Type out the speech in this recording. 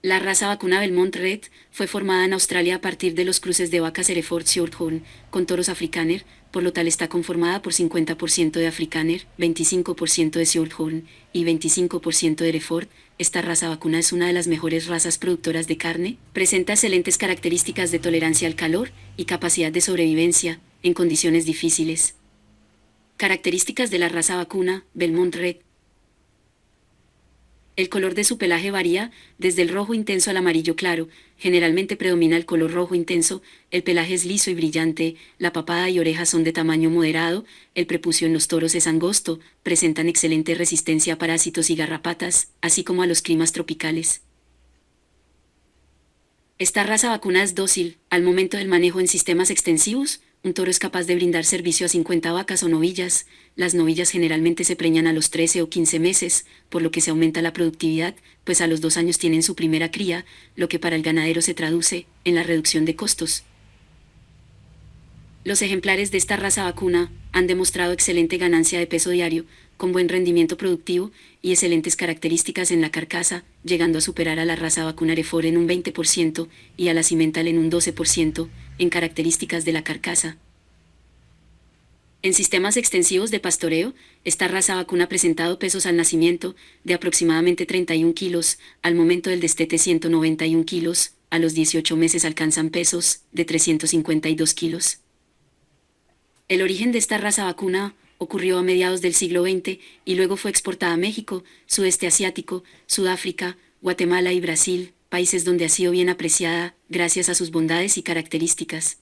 La raza vacuna Belmont Red fue formada en Australia a partir de los cruces de vacas Hereford Shorthorn con toros Afrikaner, por lo tal está conformada por 50% de Afrikaner, 25% de Shorthorn y 25% de Hereford. Esta raza vacuna es una de las mejores razas productoras de carne, presenta excelentes características de tolerancia al calor y capacidad de sobrevivencia en condiciones difíciles. Características de la raza vacuna Belmont Red. El color de su pelaje varía, desde el rojo intenso al amarillo claro, generalmente predomina el color rojo intenso, el pelaje es liso y brillante, la papada y orejas son de tamaño moderado, el prepucio en los toros es angosto, presentan excelente resistencia a parásitos y garrapatas, así como a los climas tropicales. Esta raza vacuna es dócil, al momento del manejo en sistemas extensivos, un toro es capaz de brindar servicio a 50 vacas o novillas. Las novillas generalmente se preñan a los 13 o 15 meses, por lo que se aumenta la productividad, pues a los 2 años tienen su primera cría, lo que para el ganadero se traduce en la reducción de costos. Los ejemplares de esta raza vacuna han demostrado excelente ganancia de peso diario, con buen rendimiento productivo y excelentes características en la carcasa, llegando a superar a la raza vacuna Hereford en un 20% y a la Simmental en un 12% en características de la carcasa. En sistemas extensivos de pastoreo, esta raza vacuna ha presentado pesos al nacimiento de aproximadamente 31 kilos, al momento del destete 191 kilos, a los 18 meses alcanzan pesos de 352 kilos. El origen de esta raza vacuna ocurrió a mediados del siglo XX y luego fue exportada a México, sudeste asiático, Sudáfrica, Guatemala y Brasil, países donde ha sido bien apreciada gracias a sus bondades y características.